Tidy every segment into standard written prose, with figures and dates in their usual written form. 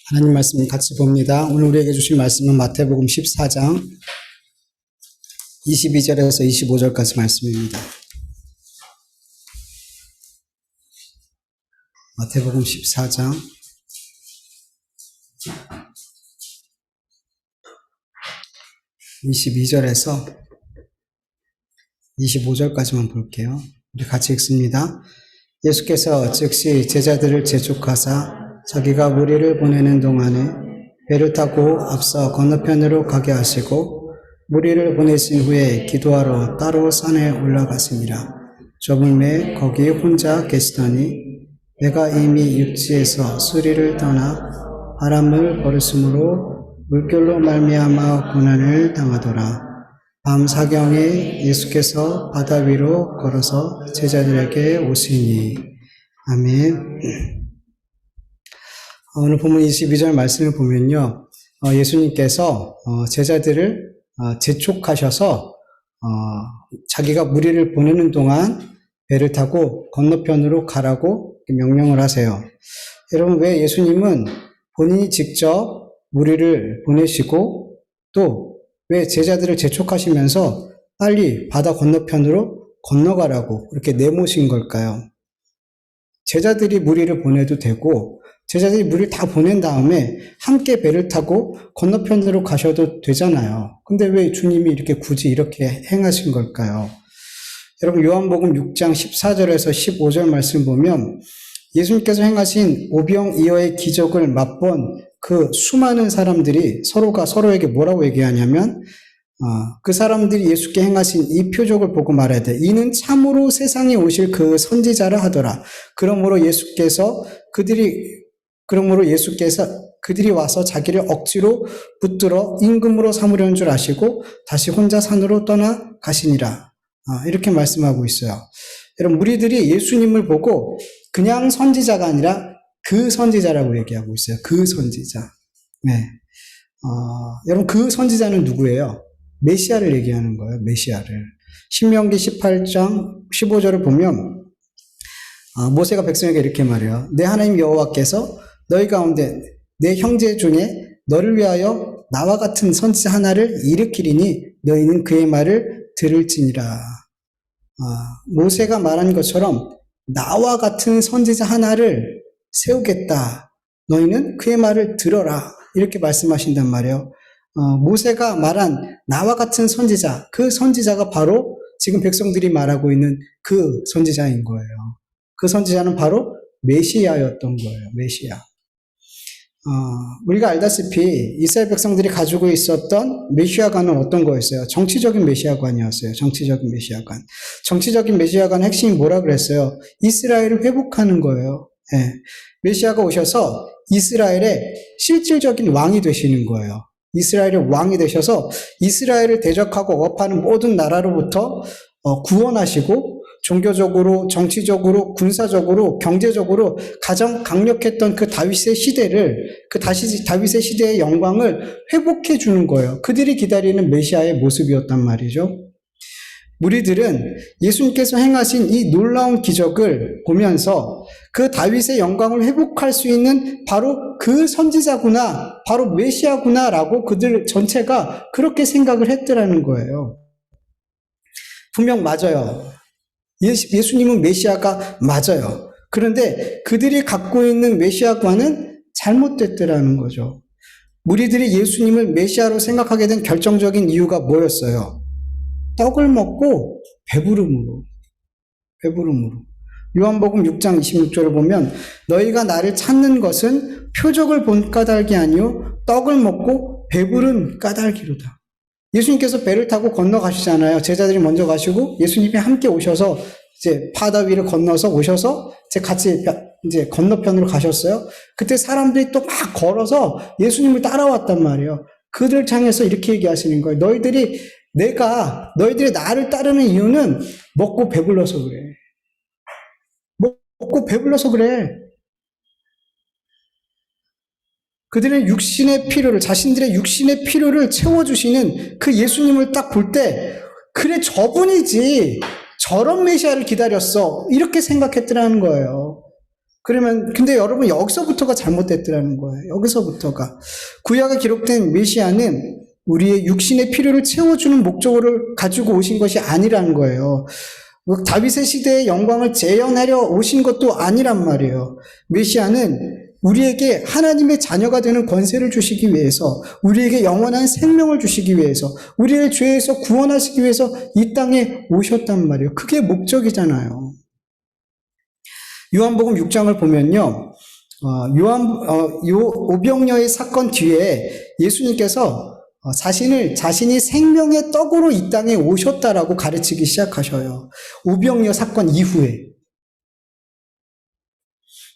하나님 말씀 같이 봅니다. 오늘 우리에게 주신 말씀은 마태복음 14장 22절에서 25절까지 말씀입니다. 마태복음 14장 22절에서 25절까지만 볼게요. 우리 같이 읽습니다. 예수께서 즉시 제자들을 재촉하사 자기가 무리를 보내는 동안에 배를 타고 앞서 건너편으로 가게 하시고 무리를 보내신 후에 기도하러 따로 산에 올라가시니라. 저물매 거기 혼자 계시더니 배가 이미 육지에서 수리를 떠나 바람을 걸었으므로 물결로 말미암아 고난을 당하더라. 밤 사경에 예수께서 바다 위로 걸어서 제자들에게 오시니. 아멘. 오늘 본문 22절 말씀을 보면요, 예수님께서 제자들을 재촉하셔서 자기가 무리를 보내는 동안 배를 타고 건너편으로 가라고 명령을 하세요. 여러분, 왜 예수님은 본인이 직접 무리를 보내시고 또 왜 제자들을 재촉하시면서 빨리 바다 건너편으로 건너가라고 이렇게 내모신 걸까요? 제자들이 무리를 보내도 되고 제자들이 무리를 다 보낸 다음에 함께 배를 타고 건너편으로 가셔도 되잖아요. 근데 왜 주님이 이렇게 굳이 이렇게 행하신 걸까요? 여러분, 요한복음 6장 14절에서 15절 말씀 보면 예수님께서 행하신 오병이어의 기적을 맛본 그 수많은 사람들이 서로가 서로에게 뭐라고 얘기하냐면 그 사람들이 예수께 행하신 이 표적을 보고 말해야 돼. 이는 참으로 세상에 오실 그 선지자라 하더라. 그러므로 예수께서 그들이 와서 자기를 억지로 붙들어 임금으로 삼으려는 줄 아시고 다시 혼자 산으로 떠나 가시니라. 이렇게 말씀하고 있어요. 여러분, 무리들이 예수님을 보고 그냥 선지자가 아니라 그 선지자라고 얘기하고 있어요. 그 선지자. 네. 여러분, 그 선지자는 누구예요? 메시아를 얘기하는 거예요. 메시아를. 신명기 18장 15절을 보면 모세가 백성에게 이렇게 말해요. 내 하나님 여호와께서 너희 가운데 내 형제 중에 너를 위하여 나와 같은 선지자 하나를 일으키리니 너희는 그의 말을 들을지니라. 모세가 말한 것처럼 나와 같은 선지자 하나를 세우겠다. 너희는 그의 말을 들어라. 이렇게 말씀하신단 말이에요. 모세가 말한 나와 같은 선지자, 그 선지자가 바로 지금 백성들이 말하고 있는 그 선지자인 거예요. 그 선지자는 바로 메시아였던 거예요. 메시아. 우리가 알다시피 이스라엘 백성들이 가지고 있었던 메시아관은 어떤 거였어요? 정치적인 메시아관이었어요. 정치적인 메시아관. 정치적인 메시아관의 핵심이 뭐라 그랬어요? 이스라엘을 회복하는 거예요. 네. 메시아가 오셔서 이스라엘의 실질적인 왕이 되시는 거예요. 이스라엘의 왕이 되셔서 이스라엘을 대적하고 억압하는 모든 나라로부터 구원하시고 종교적으로, 정치적으로, 군사적으로, 경제적으로 가장 강력했던 그 다윗의 시대를, 다윗의 시대의 영광을 회복해 주는 거예요. 그들이 기다리는 메시아의 모습이었단 말이죠. 무리들은 예수님께서 행하신 이 놀라운 기적을 보면서 그 다윗의 영광을 회복할 수 있는 바로 그 선지자구나, 바로 메시아구나라고 그들 전체가 그렇게 생각을 했더라는 거예요. 분명 맞아요. 예수님은 메시아가 맞아요. 그런데 그들이 갖고 있는 메시아관은 잘못됐더라는 거죠. 무리들이 예수님을 메시아로 생각하게 된 결정적인 이유가 뭐였어요? 떡을 먹고 배부름으로. 요한복음 6장 26절을 보면 너희가 나를 찾는 것은 표적을 본 까닭이 아니요 떡을 먹고 배부른 까닭이로다. 예수님께서 배를 타고 건너가시잖아요. 제자들이 먼저 가시고 예수님이 함께 오셔서 이제 바다 위를 건너서 오셔서 같이 이제 건너편으로 가셨어요. 그때 사람들이 또 막 걸어서 예수님을 따라왔단 말이에요. 그들 향해서 이렇게 얘기하시는 거예요. 너희들이 나를 따르는 이유는 먹고 배불러서 그래. 먹고 배불러서 그래. 그들의 자신들의 육신의 필요를 채워주시는 그 예수님을 딱 볼 때, 그래, 저분이지. 저런 메시아를 기다렸어. 이렇게 생각했더라는 거예요. 근데 여러분, 여기서부터가 잘못됐더라는 거예요. 여기서부터가. 구약에 기록된 메시아는 우리의 육신의 필요를 채워주는 목적을 가지고 오신 것이 아니라는 거예요. 다윗의 시대의 영광을 재현하려 오신 것도 아니란 말이에요. 메시아는 우리에게 하나님의 자녀가 되는 권세를 주시기 위해서, 우리에게 영원한 생명을 주시기 위해서, 우리를 죄에서 구원하시기 위해서 이 땅에 오셨단 말이에요. 그게 목적이잖아요. 요한복음 6장을 보면요, 오병여의 사건 뒤에 예수님께서 자신이 생명의 떡으로 이 땅에 오셨다라고 가르치기 시작하셔요. 오병이어 사건 이후에.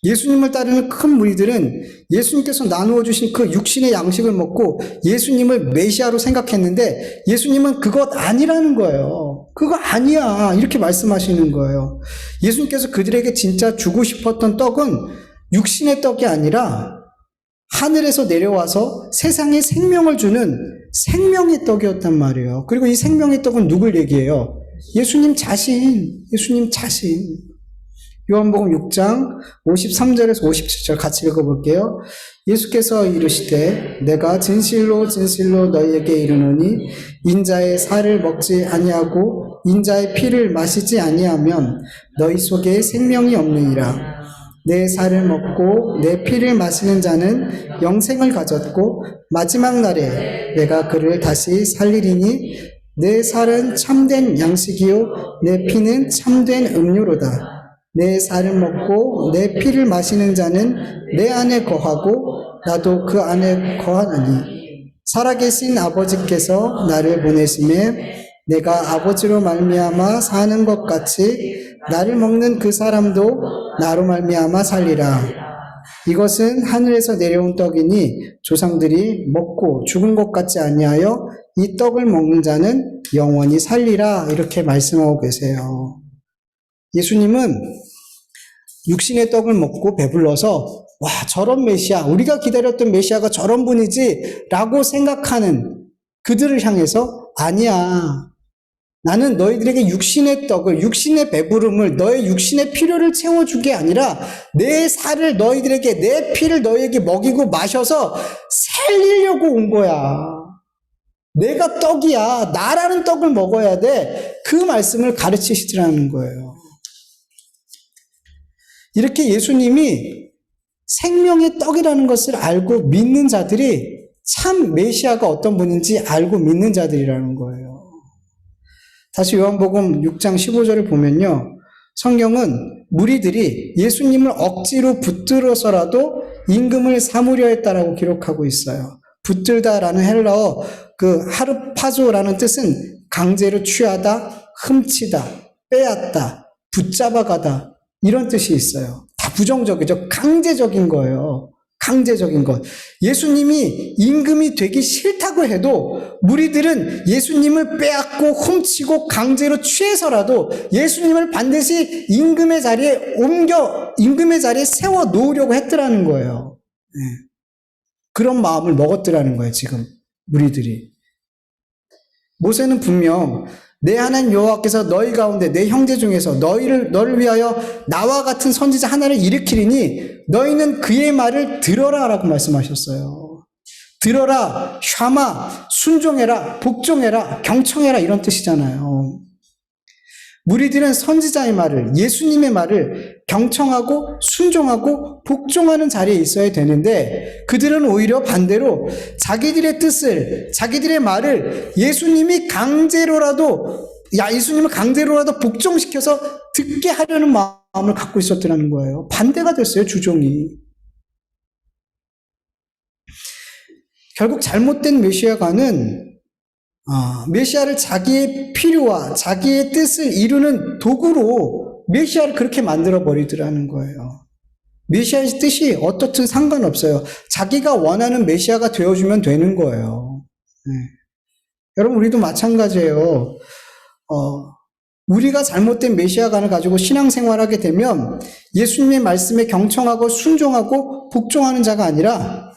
예수님을 따르는 큰 무리들은 예수님께서 나누어 주신 그 육신의 양식을 먹고 예수님을 메시아로 생각했는데 예수님은 그것 아니라는 거예요. 그거 아니야. 이렇게 말씀하시는 거예요. 예수님께서 그들에게 진짜 주고 싶었던 떡은 육신의 떡이 아니라 하늘에서 내려와서 세상에 생명을 주는 생명의 떡이었단 말이에요. 그리고 이 생명의 떡은 누굴 얘기해요? 예수님 자신. 요한복음 6장 53절에서 57절 같이 읽어볼게요. 예수께서 이르시되 내가 진실로 진실로 너희에게 이르노니 인자의 살을 먹지 아니하고 인자의 피를 마시지 아니하면 너희 속에 생명이 없느니라. 내 살을 먹고 내 피를 마시는 자는 영생을 가졌고 마지막 날에 내가 그를 다시 살리리니 내 살은 참된 양식이요 내 피는 참된 음료로다. 내 살을 먹고 내 피를 마시는 자는 내 안에 거하고 나도 그 안에 거하나니 살아계신 아버지께서 나를 보내심에 내가 아버지로 말미암아 사는 것 같이 나를 먹는 그 사람도 나로 말미암아 살리라. 이것은 하늘에서 내려온 떡이니 조상들이 먹고 죽은 것 같지 아니하여 이 떡을 먹는 자는 영원히 살리라. 이렇게 말씀하고 계세요. 예수님은 육신의 떡을 먹고 배불러서 와, 저런 메시아, 우리가 기다렸던 메시아가 저런 분이지 라고 생각하는 그들을 향해서 아니야. 나는 너희들에게 육신의 떡을, 육신의 배부름을, 너의 육신의 필요를 채워준 게 아니라 내 살을 너희들에게, 내 피를 너희에게 먹이고 마셔서 살리려고 온 거야. 내가 떡이야. 나라는 떡을 먹어야 돼. 그 말씀을 가르치시더라는 거예요. 이렇게 예수님이 생명의 떡이라는 것을 알고 믿는 자들이 참 메시아가 어떤 분인지 알고 믿는 자들이라는 거예요. 다시 요한복음 6장 15절을 보면요. 성경은 무리들이 예수님을 억지로 붙들어서라도 임금을 삼으려 했다라고 기록하고 있어요. 붙들다라는 헬라어 그 하르파조라는 뜻은 강제로 취하다, 훔치다, 빼앗다, 붙잡아가다 이런 뜻이 있어요. 다 부정적이죠. 강제적인 거예요. 강제적인 것. 예수님이 임금이 되기 싫다고 해도 무리들은 예수님을 빼앗고 훔치고 강제로 취해서라도 예수님을 반드시 임금의 자리에 세워 놓으려고 했더라는 거예요. 네. 그런 마음을 먹었더라는 거예요, 지금 무리들이. 모세는 분명 내 하나님 여호와께서 너희 가운데 내 형제 중에서 너를 위하여 나와 같은 선지자 하나를 일으키리니 너희는 그의 말을 들어라라고 말씀하셨어요. 들어라, 샤마, 순종해라, 복종해라, 경청해라 이런 뜻이잖아요. 무리들은 선지자의 말을, 예수님의 말을 경청하고 순종하고 복종하는 자리에 있어야 되는데 그들은 오히려 반대로 자기들의 뜻을, 자기들의 말을 예수님을 강제로라도 복종시켜서 듣게 하려는 마음을 갖고 있었더라는 거예요. 반대가 됐어요, 주종이. 결국 잘못된 메시아가는 메시아를 자기의 필요와 자기의 뜻을 이루는 도구로 메시아를 그렇게 만들어 버리더라는 거예요. 메시아의 뜻이 어떻든 상관없어요. 자기가 원하는 메시아가 되어주면 되는 거예요. 네. 여러분, 우리도 마찬가지예요. 우리가 잘못된 메시아관을 가지고 신앙생활하게 되면 예수님의 말씀에 경청하고 순종하고 복종하는 자가 아니라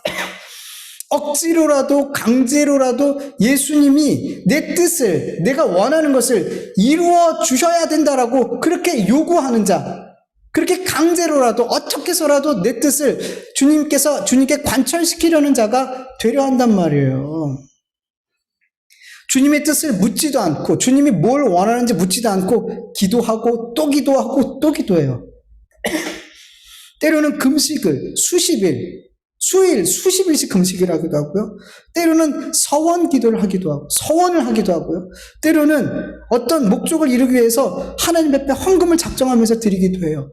억지로라도 강제로라도 예수님이 내 뜻을, 내가 원하는 것을 이루어 주셔야 된다라고 그렇게 요구하는 자, 그렇게 강제로라도 어떻게 해서라도 내 뜻을 주님께 관철시키려는 자가 되려 한단 말이에요. 주님의 뜻을 묻지도 않고 주님이 뭘 원하는지 묻지도 않고 기도하고 또 기도하고 또 기도해요. 때로는 금식을 수십일, 수일, 수십일씩 금식을 하기도 하고요. 때로는 서원 기도를 하기도 하고 서원을 하기도 하고요. 때로는 어떤 목적을 이루기 위해서 하나님 앞에 헌금을 작정하면서 드리기도 해요.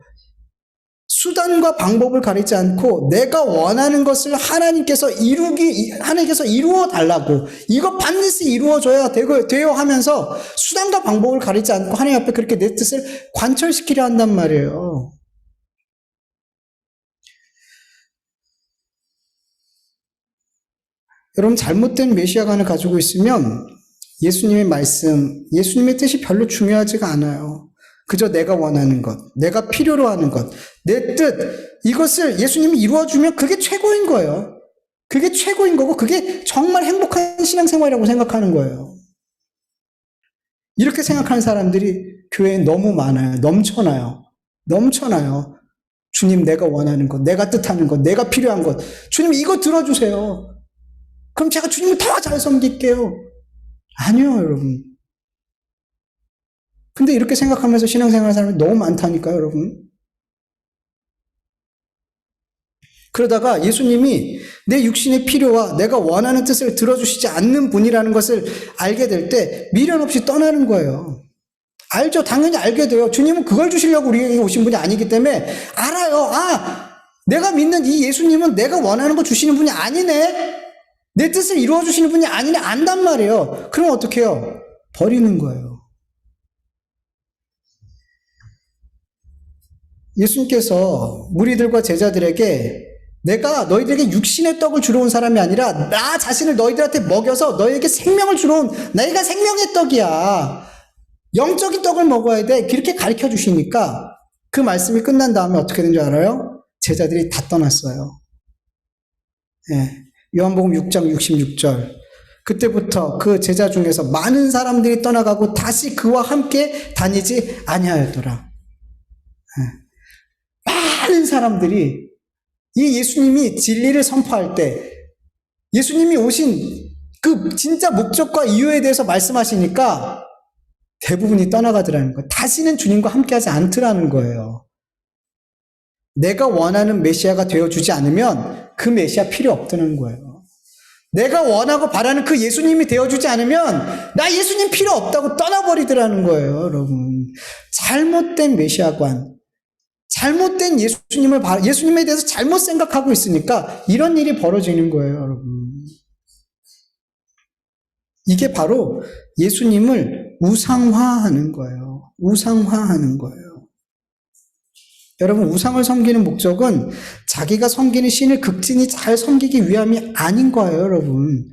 수단과 방법을 가리지 않고 내가 원하는 것을 하나님께서 이루어 달라고, 이거 반드시 이루어져야 돼요 하면서 수단과 방법을 가리지 않고 하나님 앞에 그렇게 내 뜻을 관철시키려 한단 말이에요. 여러분, 잘못된 메시아관을 가지고 있으면 예수님의 말씀, 예수님의 뜻이 별로 중요하지가 않아요. 그저 내가 원하는 것, 내가 필요로 하는 것, 내 뜻, 이것을 예수님이 이루어주면 그게 최고인 거예요. 그게 최고인 거고 그게 정말 행복한 신앙생활이라고 생각하는 거예요. 이렇게 생각하는 사람들이 교회에 너무 많아요. 넘쳐나요. 주님, 내가 원하는 것, 내가 뜻하는 것, 내가 필요한 것, 주님 이거 들어주세요. 그럼 제가 주님을 더 잘 섬길게요. 아니요, 여러분. 근데 이렇게 생각하면서 신앙생활하는 사람이 너무 많다니까요, 여러분. 그러다가 예수님이 내 육신의 필요와 내가 원하는 뜻을 들어주시지 않는 분이라는 것을 알게 될 때 미련 없이 떠나는 거예요. 알죠. 당연히 알게 돼요. 주님은 그걸 주시려고 우리에게 오신 분이 아니기 때문에 알아요. 내가 믿는 이 예수님은 내가 원하는 거 주시는 분이 아니네. 내 뜻을 이루어 주시는 분이 아니네. 안단 말이에요. 그럼 어떻게 해요? 버리는 거예요. 예수님께서 무리들과 제자들에게 내가 너희들에게 육신의 떡을 주러 온 사람이 아니라 나 자신을 너희들한테 먹여서 너희에게 생명을 주러 온 내가 생명의 떡이야. 영적인 떡을 먹어야 돼. 그렇게 가르쳐 주시니까 그 말씀이 끝난 다음에 어떻게 된 줄 알아요? 제자들이 다 떠났어요. 요한복음 6장 66절. 그때부터 그 제자 중에서 많은 사람들이 떠나가고 다시 그와 함께 다니지 아니하였더라. 많은 사람들이 이 예수님이 진리를 선포할 때 예수님이 오신 그 진짜 목적과 이유에 대해서 말씀하시니까 대부분이 떠나가더라는 거예요. 다시는 주님과 함께하지 않더라는 거예요. 내가 원하는 메시아가 되어주지 않으면 그 메시아 필요 없다는 거예요. 내가 원하고 바라는 그 예수님이 되어주지 않으면 나 예수님 필요 없다고 떠나버리더라는 거예요, 여러분. 잘못된 메시아관, 잘못된 예수님에 대해서 잘못 생각하고 있으니까 이런 일이 벌어지는 거예요, 여러분. 이게 바로 예수님을 우상화하는 거예요. 우상화하는 거예요. 여러분, 우상을 섬기는 목적은 자기가 섬기는 신을 극진히 잘 섬기기 위함이 아닌 거예요, 여러분.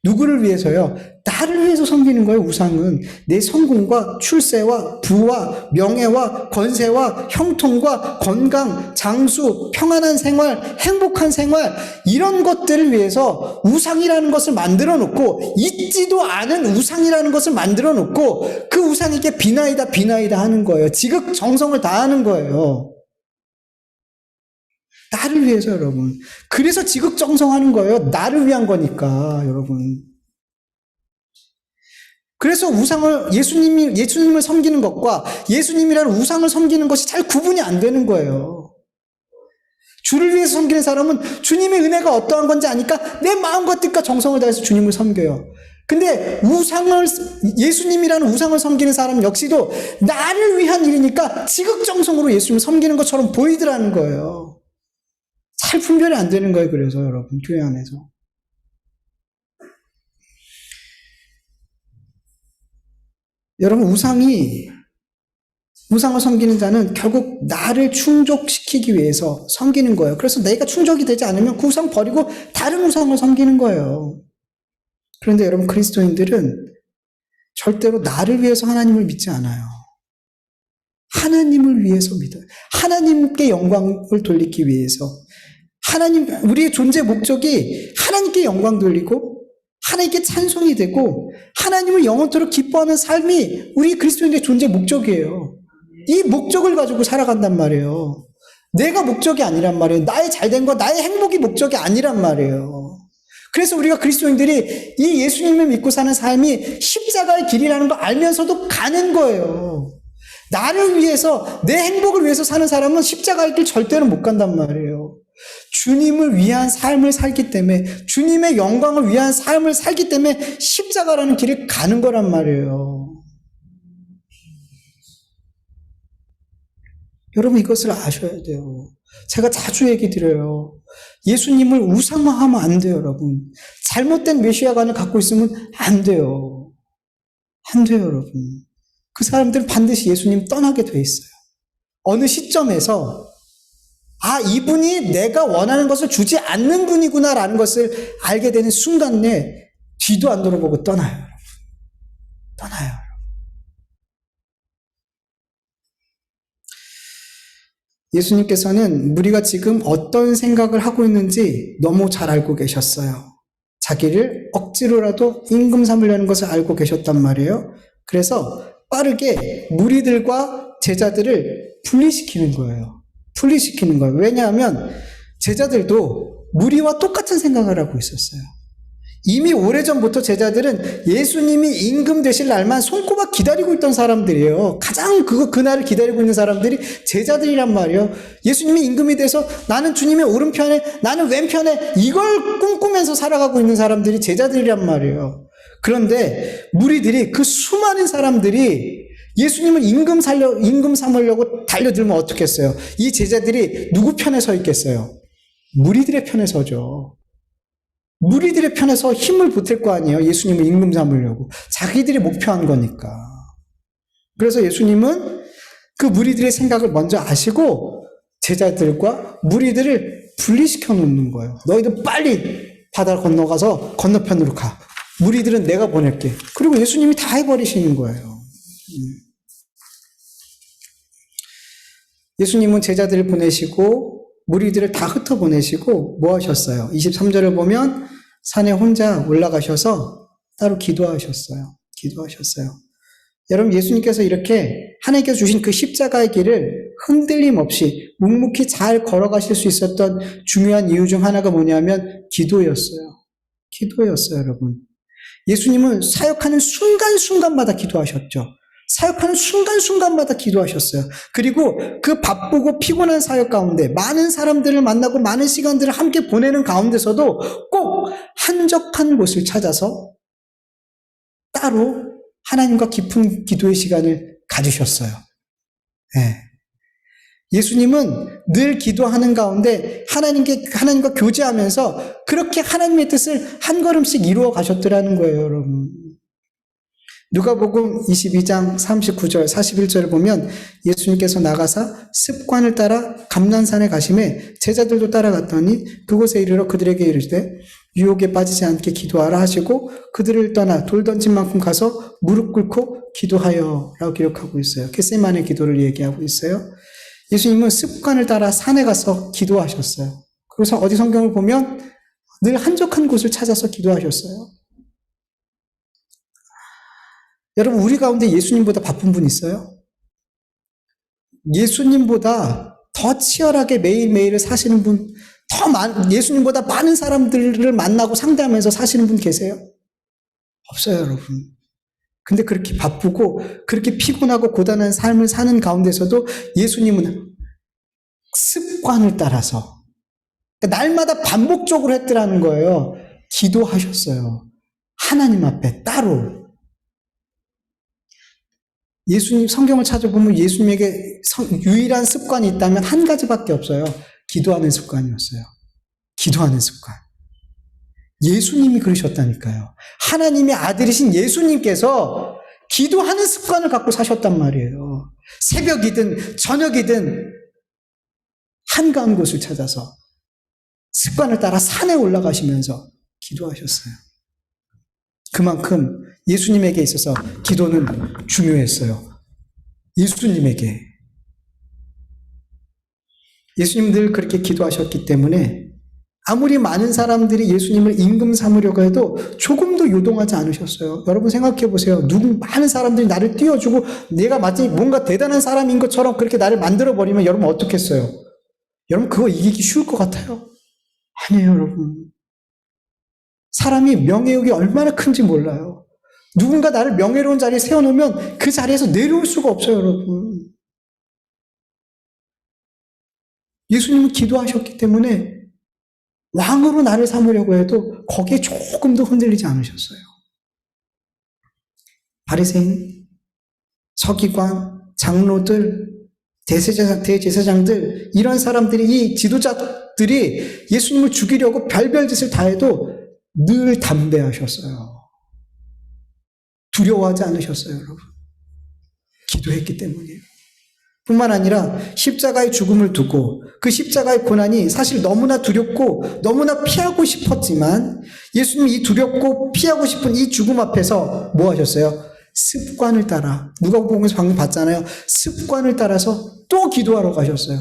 누구를 위해서요? 나를 위해서 섬기는 거예요, 우상은. 내 성공과 출세와 부와 명예와 권세와 형통과 건강, 장수, 평안한 생활, 행복한 생활, 이런 것들을 위해서 우상이라는 것을 만들어 놓고, 있지도 않은 우상이라는 것을 만들어 놓고, 그 우상에게 비나이다 하는 거예요. 지극 정성을 다하는 거예요. 나를 위해서, 여러분. 그래서 지극정성하는 거예요. 나를 위한 거니까, 여러분. 그래서 예수님을 섬기는 것과 예수님이라는 우상을 섬기는 것이 잘 구분이 안 되는 거예요. 주를 위해서 섬기는 사람은 주님의 은혜가 어떠한 건지 아니까 내 마음과 뜻과 정성을 다해서 주님을 섬겨요. 근데 예수님이라는 우상을 섬기는 사람 역시도 나를 위한 일이니까 지극정성으로 예수님을 섬기는 것처럼 보이더라는 거예요. 잘 분별이 안 되는 거예요. 그래서 여러분, 교회 안에서. 여러분, 우상을 섬기는 자는 결국 나를 충족시키기 위해서 섬기는 거예요. 그래서 내가 충족이 되지 않으면 그 우상 버리고 다른 우상을 섬기는 거예요. 그런데 여러분, 그리스도인들은 절대로 나를 위해서 하나님을 믿지 않아요. 하나님을 위해서 믿어요. 하나님께 영광을 돌리기 위해서. 우리의 존재 목적이 하나님께 영광 돌리고 하나님께 찬송이 되고 하나님을 영원토록 기뻐하는 삶이 우리 그리스도인의 존재 목적이에요. 이 목적을 가지고 살아간단 말이에요. 내가 목적이 아니란 말이에요. 나의 잘된 거, 나의 행복이 목적이 아니란 말이에요. 그래서 우리가 그리스도인들이 이 예수님을 믿고 사는 삶이 십자가의 길이라는 걸 알면서도 가는 거예요. 나를 위해서, 내 행복을 위해서 사는 사람은 십자가의 길 절대로 못 간단 말이에요. 주님을 위한 삶을 살기 때문에, 주님의 영광을 위한 삶을 살기 때문에 십자가라는 길을 가는 거란 말이에요. 여러분 이것을 아셔야 돼요. 제가 자주 얘기 드려요. 예수님을 우상화하면 안 돼요, 여러분. 잘못된 메시아관을 갖고 있으면 안 돼요. 안 돼요, 여러분. 그 사람들은 반드시 예수님 떠나게 돼 있어요. 어느 시점에서 이분이 내가 원하는 것을 주지 않는 분이구나라는 것을 알게 되는 순간에 뒤도 안 돌아보고 떠나요, 여러분. 떠나요. 예수님께서는 우리가 지금 어떤 생각을 하고 있는지 너무 잘 알고 계셨어요. 자기를 억지로라도 임금 삼으려는 것을 알고 계셨단 말이에요. 그래서 빠르게 무리들과 제자들을 분리시키는 거예요. 분리시키는 거예요. 왜냐하면 제자들도 무리와 똑같은 생각을 하고 있었어요. 이미 오래전부터 제자들은 예수님이 임금 되실 날만 손꼽아 기다리고 있던 사람들이에요. 가장 그날을 기다리고 있는 사람들이 제자들이란 말이에요. 예수님이 임금이 돼서 나는 주님의 오른편에, 나는 왼편에 이걸 꿈꾸면서 살아가고 있는 사람들이 제자들이란 말이에요. 그런데 무리들이, 그 수많은 사람들이 예수님을 임금 삼으려고 달려들면 어떻겠어요? 이 제자들이 누구 편에 서 있겠어요? 무리들의 편에 서죠. 무리들의 편에서 힘을 보탤 거 아니에요. 예수님을 임금 삼으려고. 자기들이 목표한 거니까. 그래서 예수님은 그 무리들의 생각을 먼저 아시고 제자들과 무리들을 분리시켜 놓는 거예요. 너희들 빨리 바다를 건너가서 건너편으로 가. 무리들은 내가 보낼게. 그리고 예수님이 다 해버리시는 거예요. 예수님은 제자들을 보내시고 무리들을 다 흩어보내시고 뭐 하셨어요? 23절을 보면 산에 혼자 올라가셔서 따로 기도하셨어요. 여러분 예수님께서 이렇게 하나님께서 주신 그 십자가의 길을 흔들림 없이 묵묵히 잘 걸어가실 수 있었던 중요한 이유 중 하나가 뭐냐면 기도였어요. 여러분. 예수님은 사역하는 순간순간마다 기도하셨죠. 사역하는 순간순간마다 기도하셨어요. 그리고 그 바쁘고 피곤한 사역 가운데 많은 사람들을 만나고 많은 시간들을 함께 보내는 가운데서도 꼭 한적한 곳을 찾아서 따로 하나님과 깊은 기도의 시간을 가지셨어요. 네. 예수님은 늘 기도하는 가운데 하나님과 교제하면서 그렇게 하나님의 뜻을 한 걸음씩 이루어 가셨더라는 거예요, 여러분. 누가복음 22장 39절 41절을 보면 예수님께서 나가사 습관을 따라 감난산에 가심에 제자들도 따라갔더니 그곳에 이르러 그들에게 이르시되 유혹에 빠지지 않게 기도하라 하시고 그들을 떠나 돌 던진 만큼 가서 무릎 꿇고 기도하여 라고 기록하고 있어요. 겟세마네 기도를 얘기하고 있어요. 예수님은 습관을 따라 산에 가서 기도하셨어요. 그래서 어디 성경을 보면 늘 한적한 곳을 찾아서 기도하셨어요. 여러분 우리 가운데 예수님보다 바쁜 분 있어요? 예수님보다 더 치열하게 매일매일을 사시는 분, 예수님보다 많은 사람들을 만나고 상대하면서 사시는 분 계세요? 없어요, 여러분. 근데 그렇게 바쁘고 그렇게 피곤하고 고단한 삶을 사는 가운데서도 예수님은 습관을 따라서 날마다 반복적으로 했더라는 거예요. 기도하셨어요. 하나님 앞에 따로. 예수님 성경을 찾아보면 예수님에게 유일한 습관이 있다면 한 가지밖에 없어요. 기도하는 습관이었어요. 기도하는 습관. 예수님이 그러셨다니까요. 하나님의 아들이신 예수님께서 기도하는 습관을 갖고 사셨단 말이에요. 새벽이든 저녁이든 한가한 곳을 찾아서 습관을 따라 산에 올라가시면서 기도하셨어요. 그만큼 예수님에게 있어서 기도는 중요했어요. 예수님에게. 예수님 늘 그렇게 기도하셨기 때문에 아무리 많은 사람들이 예수님을 임금 삼으려고 해도 조금도 요동하지 않으셨어요. 여러분 생각해 보세요. 많은 사람들이 나를 띄워주고 내가 마치 뭔가 대단한 사람인 것처럼 그렇게 나를 만들어버리면 여러분 어떻겠어요? 여러분 그거 이기기 쉬울 것 같아요? 아니에요, 여러분. 사람이 명예욕이 얼마나 큰지 몰라요. 누군가 나를 명예로운 자리에 세워놓으면 그 자리에서 내려올 수가 없어요, 여러분. 예수님은 기도하셨기 때문에 왕으로 나를 삼으려고 해도 거기에 조금도 흔들리지 않으셨어요. 바리새인, 서기관, 장로들, 대제사장들 이런 사람들이 이 지도자들이 예수님을 죽이려고 별별 짓을 다 해도 늘 담대하셨어요. 두려워하지 않으셨어요, 여러분. 기도했기 때문이에요. 뿐만 아니라 십자가의 죽음을 두고 그 십자가의 고난이 사실 너무나 두렵고 너무나 피하고 싶었지만 예수님이 이 두렵고 피하고 싶은 이 죽음 앞에서 뭐 하셨어요? 습관을 따라, 누가복음에서 방금 봤잖아요. 습관을 따라서 또 기도하러 가셨어요.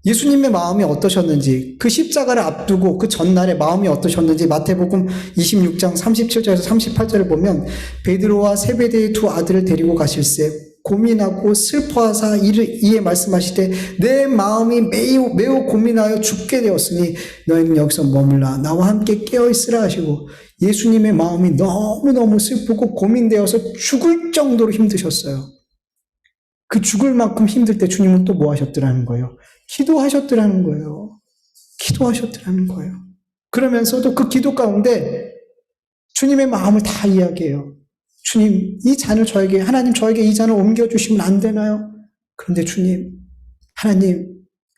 예수님의 마음이 어떠셨는지, 그 십자가를 앞두고 그 전날의 마음이 어떠셨는지 마태복음 26장 37절에서 38절을 보면 베드로와 세베대의 두 아들을 데리고 가실새 고민하고 슬퍼하사 이에 말씀하시되 내 마음이 매우 고민하여 죽게 되었으니 너희는 여기서 머물라 나와 함께 깨어있으라 하시고 예수님의 마음이 너무너무 슬프고 고민되어서 죽을 정도로 힘드셨어요. 그 죽을 만큼 힘들 때 주님은 또 뭐 하셨더라는 거예요? 기도하셨더라는 거예요. 기도하셨더라는 거예요. 그러면서도 그 기도 가운데 주님의 마음을 다 이야기해요. 주님, 이 잔을 하나님 저에게 이 잔을 옮겨주시면 안 되나요? 그런데 주님, 하나님,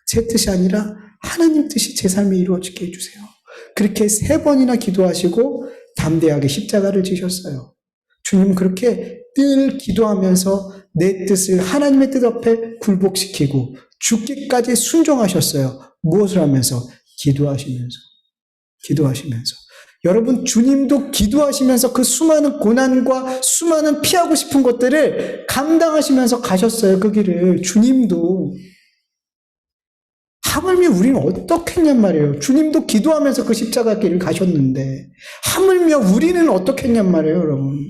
제 뜻이 아니라 하나님 뜻이 제 삶에 이루어지게 해주세요. 그렇게 3번이나 기도하시고 담대하게 십자가를 지셨어요. 주님은 그렇게 늘 기도하면서 내 뜻을 하나님의 뜻 앞에 굴복시키고 죽기까지 순종하셨어요. 무엇을 하면서? 기도하시면서. 여러분, 주님도 기도하시면서 그 수많은 고난과 수많은 피하고 싶은 것들을 감당하시면서 가셨어요. 그 길을. 주님도. 하물며 우리는 어떻겠냔 말이에요. 주님도 기도하면서 그 십자가 길을 가셨는데 하물며 우리는 어떻겠냔 말이에요, 여러분.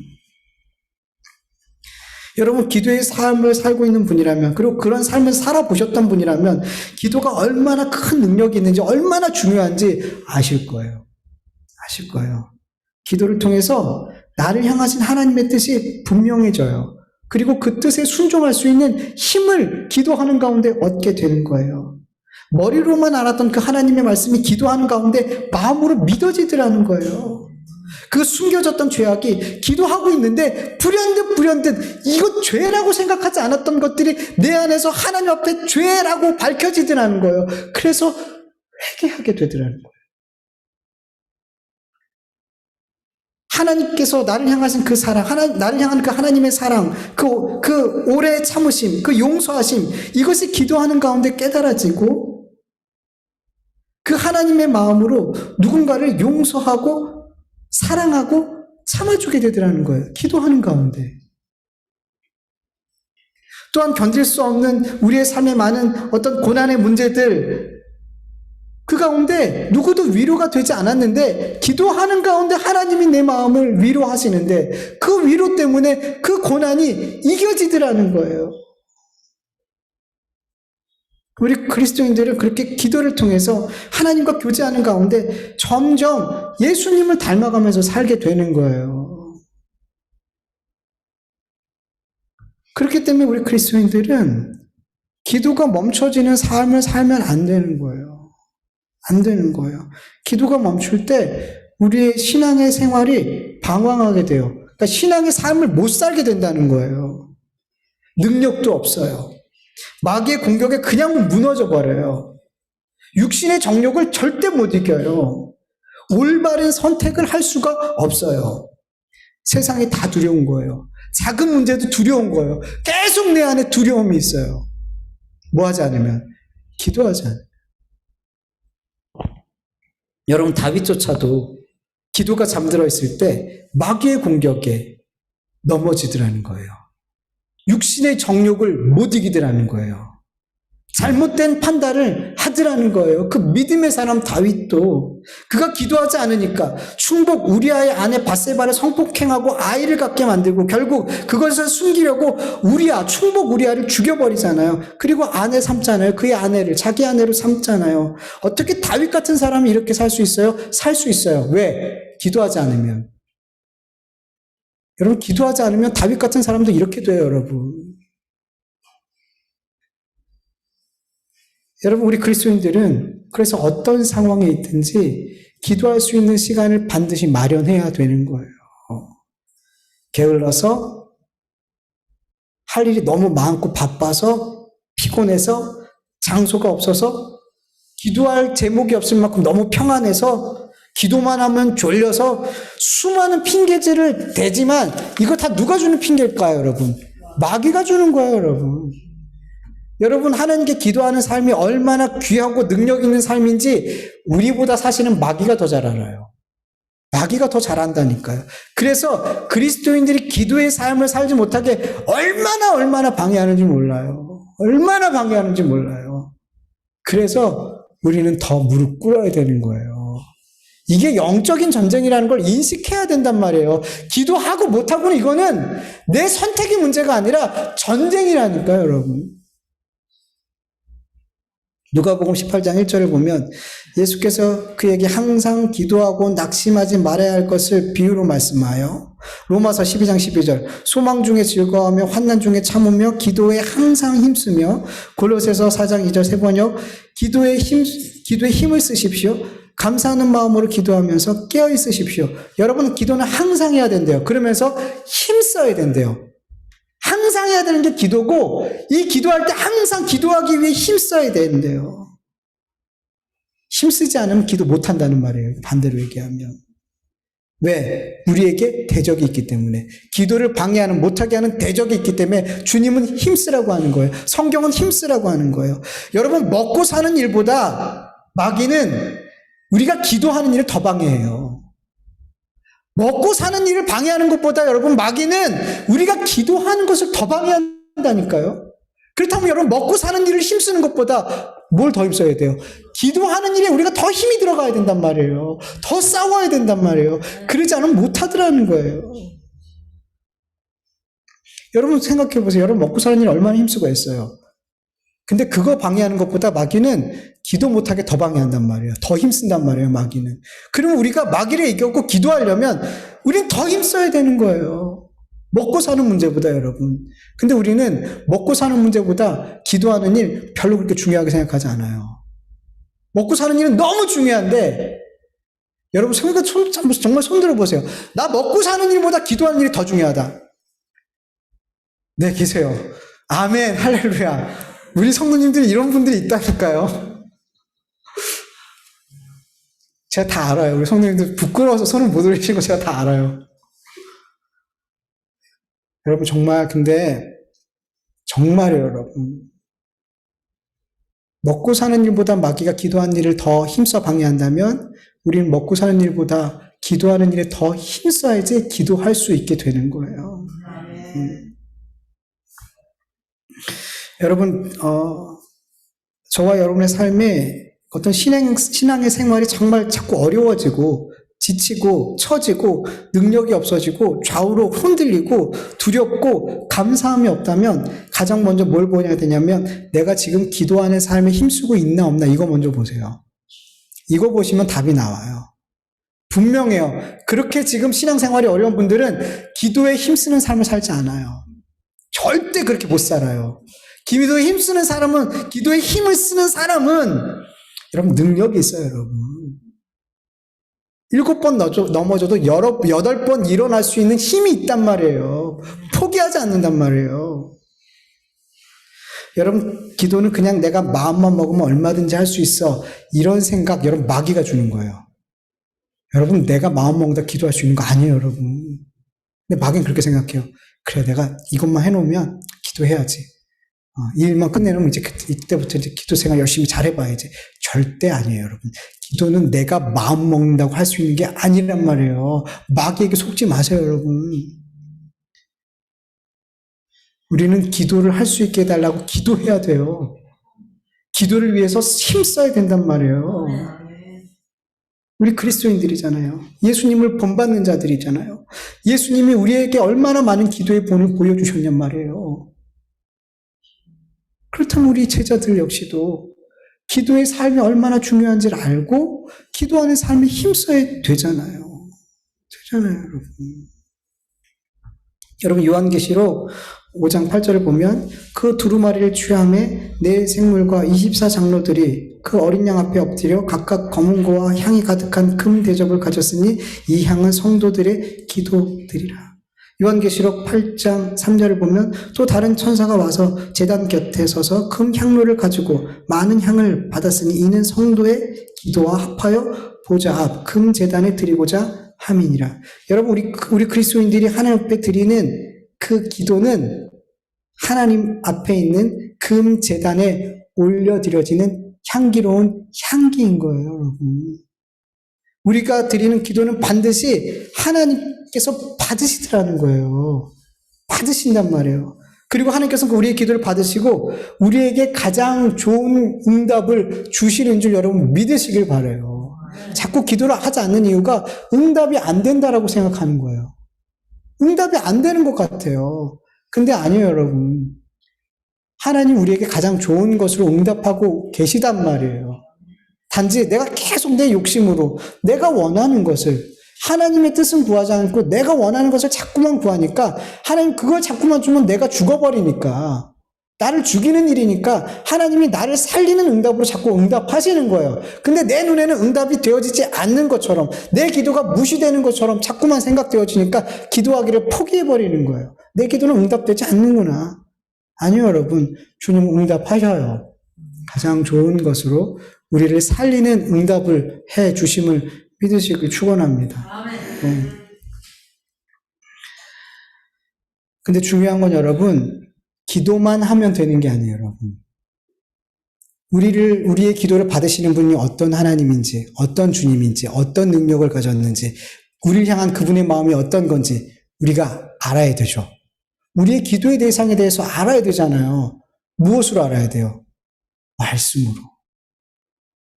여러분, 기도의 삶을 살고 있는 분이라면, 그리고 그런 삶을 살아보셨던 분이라면 기도가 얼마나 큰 능력이 있는지, 얼마나 중요한지 아실 거예요. 기도를 통해서 나를 향하신 하나님의 뜻이 분명해져요. 그리고 그 뜻에 순종할 수 있는 힘을 기도하는 가운데 얻게 되는 거예요. 머리로만 알았던 그 하나님의 말씀이 기도하는 가운데 마음으로 믿어지더라는 거예요. 그 숨겨졌던 죄악이 기도하고 있는데 불현듯 이거 죄라고 생각하지 않았던 것들이 내 안에서 하나님 앞에 죄라고 밝혀지더라는 거예요. 그래서 회개하게 되더라는 거예요. 하나님께서 나를 향하신 그 사랑, 나를 향한 그 하나님의 사랑, 그 오래 참으심, 그 용서하심, 이것이 기도하는 가운데 깨달아지고 그 하나님의 마음으로 누군가를 용서하고 사랑하고 참아주게 되더라는 거예요. 기도하는 가운데. 또한 견딜 수 없는 우리의 삶에 많은 어떤 고난의 문제들, 그 가운데 누구도 위로가 되지 않았는데 기도하는 가운데 하나님이 내 마음을 위로하시는데 그 위로 때문에 그 고난이 이겨지더라는 거예요. 우리 그리스도인들은 그렇게 기도를 통해서 하나님과 교제하는 가운데 점점 예수님을 닮아가면서 살게 되는 거예요. 그렇기 때문에 우리 그리스도인들은 기도가 멈춰지는 삶을 살면 안 되는 거예요. 기도가 멈출 때 우리의 신앙의 생활이 방황하게 돼요. 그러니까 신앙의 삶을 못 살게 된다는 거예요. 능력도 없어요. 마귀의 공격에 그냥 무너져 버려요. 육신의 정욕을 절대 못 이겨요. 올바른 선택을 할 수가 없어요. 세상이 다 두려운 거예요. 작은 문제도 두려운 거예요. 계속 내 안에 두려움이 있어요. 뭐 하지 않으면? 기도하지 않으면. 여러분, 다윗조차도 기도가 잠들어 있을 때 마귀의 공격에 넘어지더라는 거예요. 육신의 정욕을 못 이기더라는 거예요. 잘못된 판단을 하더라는 거예요. 그 믿음의 사람 다윗도 그가 기도하지 않으니까 충복 우리아의 아내 밧세바를 성폭행하고 아이를 갖게 만들고 결국 그것을 숨기려고 충복 우리아를 죽여버리잖아요. 그리고 아내 삼잖아요. 그의 아내를 자기 아내로 삼잖아요. 어떻게 다윗 같은 사람이 이렇게 살 수 있어요? 살 수 있어요. 왜? 기도하지 않으면. 여러분, 기도하지 않으면 다윗 같은 사람도 이렇게 돼요, 여러분. 여러분, 우리 그리스도인들은 그래서 어떤 상황에 있든지 기도할 수 있는 시간을 반드시 마련해야 되는 거예요. 게을러서 할 일이 너무 많고 바빠서 피곤해서 장소가 없어서 기도할 제목이 없을 만큼 너무 평안해서 기도만 하면 졸려서 수많은 핑계질을 대지만 이거 다 누가 주는 핑계일까요, 여러분? 마귀가 주는 거예요, 여러분. 여러분, 하나님께 기도하는 삶이 얼마나 귀하고 능력 있는 삶인지 우리보다 사실은 마귀가 더 잘 알아요. 마귀가 더 잘한다니까요. 그래서 그리스도인들이 기도의 삶을 살지 못하게 얼마나 방해하는지 몰라요. 얼마나 방해하는지 몰라요. 그래서 우리는 더 무릎 꿇어야 되는 거예요. 이게 영적인 전쟁이라는 걸 인식해야 된단 말이에요. 기도하고 못하고는 이거는 내 선택의 문제가 아니라 전쟁이라니까요, 여러분. 누가복음 18장 1절을 보면 예수께서 그에게 항상 기도하고 낙심하지 말아야 할 것을 비유로 말씀하여 로마서 12장 12절 소망 중에 즐거워하며 환난 중에 참으며 기도에 항상 힘쓰며 골로새서 4장 2절 세번역 기도에 힘을 쓰십시오. 감사하는 마음으로 기도하면서 깨어 있으십시오. 여러분, 기도는 항상 해야 된대요. 그러면서 힘써야 된대요. 항상 해야 되는 게 기도고 이 기도할 때 항상 기도하기 위해 힘써야 되는데요. 힘쓰지 않으면 기도 못한다는 말이에요. 반대로 얘기하면. 왜? 우리에게 대적이 있기 때문에. 기도를 방해하는, 못하게 하는 대적이 있기 때문에 주님은 힘쓰라고 하는 거예요. 성경은 힘쓰라고 하는 거예요. 여러분, 먹고 사는 일보다 마귀는 우리가 기도하는 일을 더 방해해요. 먹고 사는 일을 방해하는 것보다 여러분 마귀는 우리가 기도하는 것을 더 방해한다니까요. 그렇다면 여러분 먹고 사는 일을 힘쓰는 것보다 뭘 더 힘써야 돼요? 기도하는 일에 우리가 더 힘이 들어가야 된단 말이에요. 더 싸워야 된단 말이에요. 그러지 않으면 못하더라는 거예요. 여러분 생각해 보세요. 여러분 먹고 사는 일 얼마나 힘쓰고 했어요. 근데 그거 방해하는 것보다 마귀는 기도 못하게 더 방해한단 말이에요. 더 힘쓴단 말이에요, 마귀는. 그러면 우리가 마귀를 이겼고 기도하려면 우린 더 힘써야 되는 거예요. 먹고 사는 문제보다 여러분. 근데 우리는 먹고 사는 문제보다 기도하는 일 별로 그렇게 중요하게 생각하지 않아요. 먹고 사는 일은 너무 중요한데 여러분 정말 손 들어보세요. 나 먹고 사는 일보다 기도하는 일이 더 중요하다. 네, 계세요. 아멘, 할렐루야. 우리 성도님들이 이런 분들이 있다니까요. 제가 다 알아요. 우리 성도님들 부끄러워서 손을 못 올리시는 거 제가 다 알아요. 여러분 정말 근데 정말이에요, 여러분. 먹고 사는 일보다 마귀가 기도하는 일을 더 힘써 방해한다면 우리는 먹고 사는 일보다 기도하는 일에 더 힘써야지 기도할 수 있게 되는 거예요. 여러분, 저와 여러분의 삶에 어떤 신앙의 생활이 정말 자꾸 어려워지고 지치고 처지고 능력이 없어지고 좌우로 흔들리고 두렵고 감사함이 없다면 가장 먼저 뭘 보셔야 되냐면 내가 지금 기도하는 삶에 힘쓰고 있나 없나 이거 먼저 보세요. 이거 보시면 답이 나와요. 분명해요. 그렇게 지금 신앙생활이 어려운 분들은 기도에 힘쓰는 삶을 살지 않아요. 절대 그렇게 못 살아요. 기도에 힘쓰는 사람은, 기도에 힘을 쓰는 사람은 여러분 능력이 있어요, 여러분. 7번 넘어져도 8번 일어날 수 있는 힘이 있단 말이에요. 포기하지 않는단 말이에요. 여러분, 기도는 그냥 내가 마음만 먹으면 얼마든지 할 수 있어. 이런 생각, 여러분, 마귀가 주는 거예요. 여러분, 내가 마음 먹는다 기도할 수 있는 거 아니에요, 여러분. 근데 마귀는 그렇게 생각해요. 그래, 내가 이것만 해놓으면 기도해야지. 이 일만 끝내놓으면 이제 이때부터 이제 기도 생활 열심히 잘해봐야지. 절대 아니에요, 여러분. 기도는 내가 마음 먹는다고 할 수 있는 게 아니란 말이에요. 마귀에게 속지 마세요, 여러분. 우리는 기도를 할 수 있게 해달라고 기도해야 돼요. 기도를 위해서 힘써야 된단 말이에요. 우리 그리스도인들이잖아요. 예수님을 본받는 자들이잖아요. 예수님이 우리에게 얼마나 많은 기도의 본을 보여주셨냔 말이에요. 그렇다면 우리 제자들 역시도 기도의 삶이 얼마나 중요한지를 알고 기도하는 삶에 힘써야 되잖아요. 여러분. 여러분, 요한계시록 5장 8절을 보면 그 두루마리를 취함에 네 생물과 24장로들이 그 어린 양 앞에 엎드려 각각 검은고와 향이 가득한 금 대접을 가졌으니 이 향은 성도들의 기도들이라. 요한계시록 8장 3절을 보면 또 다른 천사가 와서 제단 곁에 서서 금 향로를 가지고 많은 향을 받았으니 이는 성도의 기도와 합하여 보좌 앞 금 제단에 드리고자 함이니라. 여러분, 우리 그리스도인들이 하나님 앞에 드리는 그 기도는 하나님 앞에 있는 금 제단에 올려드려지는 향기로운 향기인 거예요, 여러분. 우리가 드리는 기도는 반드시 하나님께서 받으시더라는 거예요. 받으신단 말이에요. 그리고 하나님께서 우리의 기도를 받으시고 우리에게 가장 좋은 응답을 주시는 줄 여러분 믿으시길 바라요. 자꾸 기도를 하지 않는 이유가 응답이 안 된다라고 생각하는 거예요. 응답이 안 되는 것 같아요. 근데 아니에요, 여러분. 하나님 우리에게 가장 좋은 것으로 응답하고 계시단 말이에요. 단지 내가 계속 내 욕심으로 내가 원하는 것을, 하나님의 뜻은 구하지 않고 내가 원하는 것을 자꾸만 구하니까 하나님 그걸 자꾸만 주면 내가 죽어버리니까, 나를 죽이는 일이니까 하나님이 나를 살리는 응답으로 자꾸 응답하시는 거예요. 근데 내 눈에는 응답이 되어지지 않는 것처럼, 내 기도가 무시되는 것처럼 자꾸만 생각되어지니까 기도하기를 포기해버리는 거예요. 내 기도는 응답되지 않는구나. 아니요, 여러분. 주님 응답하셔요. 가장 좋은 것으로 우리를 살리는 응답을 해 주심을 믿으시길 축원합니다. 네. 근데 중요한 건 여러분, 기도만 하면 되는 게 아니에요, 여러분. 우리의 기도를 받으시는 분이 어떤 하나님인지, 어떤 주님인지, 어떤 능력을 가졌는지, 우리를 향한 그분의 마음이 어떤 건지 우리가 알아야 되죠. 우리의 기도의 대상에 대해서 알아야 되잖아요. 무엇으로 알아야 돼요? 말씀으로.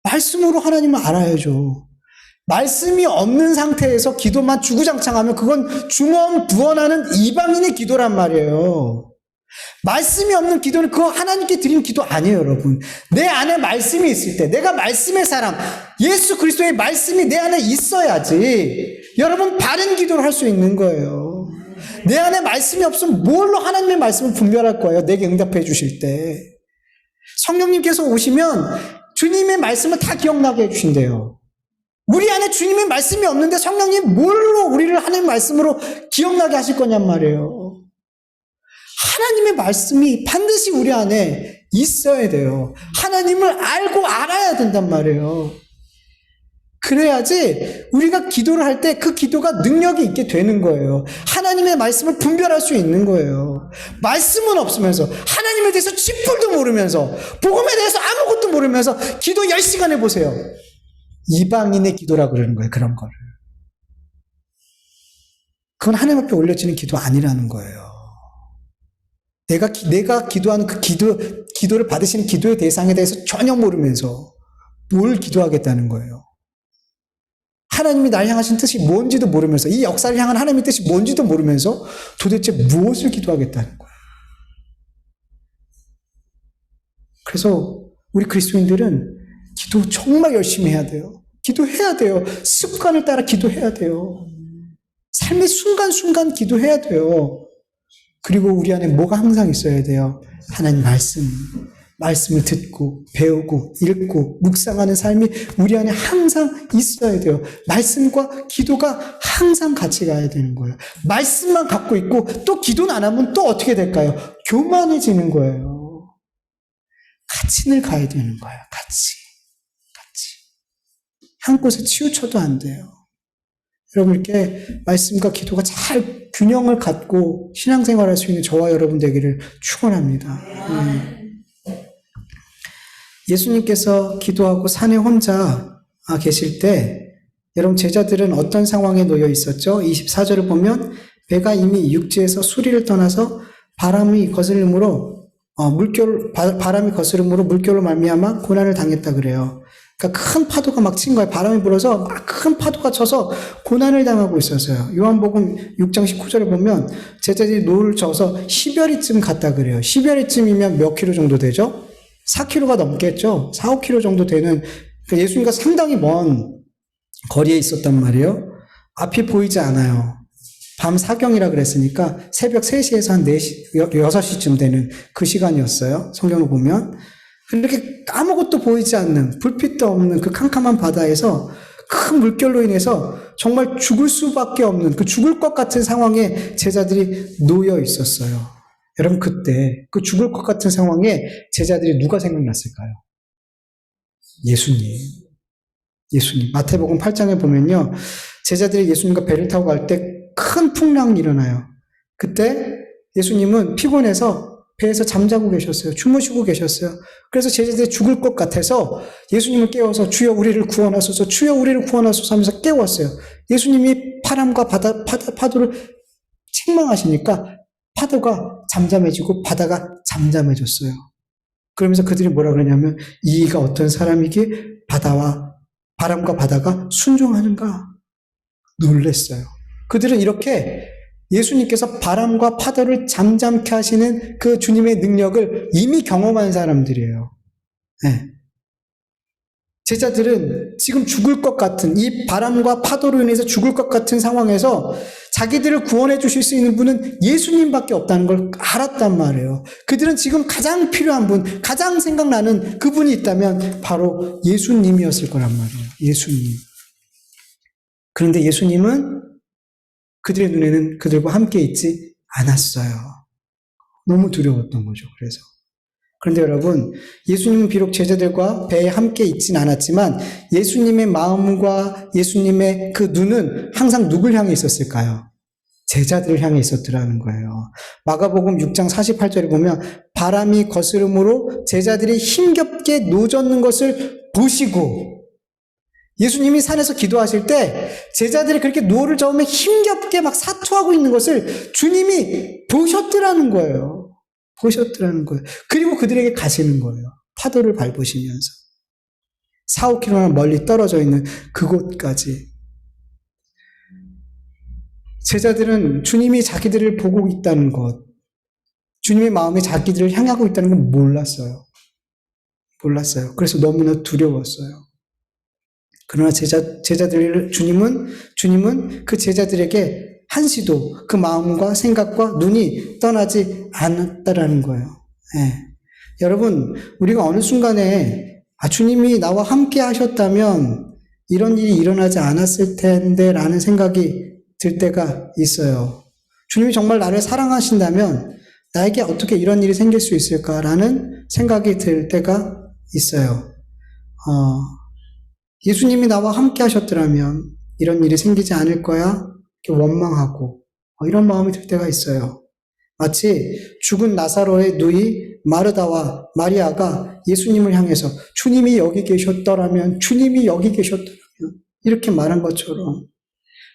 말씀으로 하나님을 알아야죠. 말씀이 없는 상태에서 기도만 주구장창하면 그건 중언부언하는 이방인의 기도란 말이에요. 말씀이 없는 기도는 그거 하나님께 드리는 기도 아니에요, 여러분. 내 안에 말씀이 있을 때, 내가 말씀의 사람, 예수 그리스도의 말씀이 내 안에 있어야지 여러분 바른 기도를 할 수 있는 거예요. 내 안에 말씀이 없으면 뭘로 하나님의 말씀을 분별할 거예요, 내게 응답해 주실 때. 성령님께서 오시면 주님의 말씀을 다 기억나게 해주신대요. 우리 안에 주님의 말씀이 없는데 성령님 뭘로 우리를 하나님의 말씀으로 기억나게 하실 거냔 말이에요. 하나님의 말씀이 반드시 우리 안에 있어야 돼요. 하나님을 알고 알아야 된단 말이에요. 그래야지 우리가 기도를 할 때 그 기도가 능력이 있게 되는 거예요. 하나님의 말씀을 분별할 수 있는 거예요. 말씀은 없으면서, 하나님에 대해서 쥐뿔도 모르면서, 복음에 대해서 아무것도 모르면서 기도 10시간 해보세요. 이방인의 기도라고 그러는 거예요, 그런 거를. 그건 하나님 앞에 올려지는 기도 아니라는 거예요. 내가 기도하는 그 기도를 받으시는 기도의 대상에 대해서 전혀 모르면서 뭘 기도하겠다는 거예요. 하나님이 날 향하신 뜻이 뭔지도 모르면서, 이 역사를 향한 하나님의 뜻이 뭔지도 모르면서 도대체 무엇을 기도하겠다는 거예요. 그래서 우리 그리스도인들은 기도 정말 열심히 해야 돼요. 기도해야 돼요. 습관을 따라 기도해야 돼요. 삶의 순간순간 기도해야 돼요. 그리고 우리 안에 뭐가 항상 있어야 돼요? 하나님 말씀을 듣고 배우고 읽고 묵상하는 삶이 우리 안에 항상 있어야 돼요. 말씀과 기도가 항상 같이 가야 되는 거예요. 말씀만 갖고 있고 또 기도는 안 하면 또 어떻게 될까요? 교만해지는 거예요. 같이 늘 가야 되는 거예요. 같이. 한 곳에 치우쳐도 안 돼요. 여러분, 이렇게 말씀과 기도가 잘 균형을 갖고 신앙생활할 수 있는 저와 여러분 되기를 축원합니다. 예수님께서 기도하고 산에 혼자 계실 때 여러분 제자들은 어떤 상황에 놓여 있었죠? 24절을 보면 배가 이미 육지에서 수리를 떠나서 바람이 거슬림으로 바람이 거스름으로 물결로 말미암아 고난을 당했다 그래요. 그러니까 큰 파도가 막 친 거예요. 바람이 불어서 막 큰 파도가 쳐서 고난을 당하고 있었어요. 요한복음 6장 19절에 보면 제자들이 노를 져서 10여리쯤 갔다 그래요. 10여리쯤이면 몇 킬로 정도 되죠? 4킬로가 넘겠죠? 4, 5킬로 정도 되는, 그러니까 예수님과 상당히 먼 거리에 있었단 말이에요. 앞이 보이지 않아요. 밤 사경이라 그랬으니까 새벽 3시에서 한 4시, 6시쯤 되는 그 시간이었어요. 성경을 보면. 이렇게 아무것도 보이지 않는, 불빛도 없는 그 캄캄한 바다에서 큰 물결로 인해서 정말 죽을 수밖에 없는, 그 죽을 것 같은 상황에 제자들이 놓여 있었어요. 여러분, 그때 그 죽을 것 같은 상황에 제자들이 누가 생각났을까요? 예수님. 예수님. 마태복음 8장에 보면요, 제자들이 예수님과 배를 타고 갈 때 큰 풍랑이 일어나요. 그때 예수님은 피곤해서 배에서 잠자고 계셨어요. 주무시고 계셨어요. 그래서 제자들이 죽을 것 같아서 예수님을 깨워서 주여 우리를 구원하소서, 주여 우리를 구원하소서 하면서 깨웠어요. 예수님이 바람과 파도를 책망하시니까 파도가 잠잠해지고 바다가 잠잠해졌어요. 그러면서 그들이 뭐라 그러냐면, 이가 어떤 사람이기에 바람과 바다가 순종하는가? 놀랬어요. 그들은 이렇게 예수님께서 바람과 파도를 잠잠케 하시는 그 주님의 능력을 이미 경험한 사람들이에요. 네. 제자들은 지금 죽을 것 같은, 이 바람과 파도로 인해서 죽을 것 같은 상황에서 자기들을 구원해 주실 수 있는 분은 예수님밖에 없다는 걸 알았단 말이에요. 그들은 지금 가장 필요한 분, 가장 생각나는 그분이 있다면 바로 예수님이었을 거란 말이에요. 예수님. 그런데 예수님은 그들의 눈에는 그들과 함께 있지 않았어요. 너무 두려웠던 거죠. 그래서. 그런데 여러분, 예수님은 비록 제자들과 배에 함께 있진 않았지만 예수님의 마음과 예수님의 그 눈은 항상 누굴 향해 있었을까요? 제자들을 향해 있었더라는 거예요. 마가복음 6장 48절에 보면 바람이 거스름으로 제자들이 힘겹게 노젓는 것을 보시고, 예수님이 산에서 기도하실 때 제자들이 그렇게 노를 저으며 힘겹게 막 사투하고 있는 것을 주님이 보셨더라는 거예요. 보셨더라는 거예요. 그리고 그들에게 가시는 거예요. 파도를 밟으시면서. 4, 5km나 멀리 떨어져 있는 그곳까지. 제자들은 주님이 자기들을 보고 있다는 것, 주님의 마음이 자기들을 향하고 있다는 걸 몰랐어요. 몰랐어요. 그래서 너무나 두려웠어요. 그러나 주님은 그 제자들에게 한시도 그 마음과 생각과 눈이 떠나지 않았다라는 거예요. 예. 여러분, 우리가 어느 순간에, 주님이 나와 함께 하셨다면 이런 일이 일어나지 않았을 텐데 라는 생각이 들 때가 있어요. 주님이 정말 나를 사랑하신다면 나에게 어떻게 이런 일이 생길 수 있을까라는 생각이 들 때가 있어요. 예수님이 나와 함께 하셨더라면 이런 일이 생기지 않을 거야? 이렇게 원망하고 이런 마음이 들 때가 있어요. 마치 죽은 나사로의 누이 마르다와 마리아가 예수님을 향해서 주님이 여기 계셨더라면, 주님이 여기 계셨더라면 이렇게 말한 것처럼.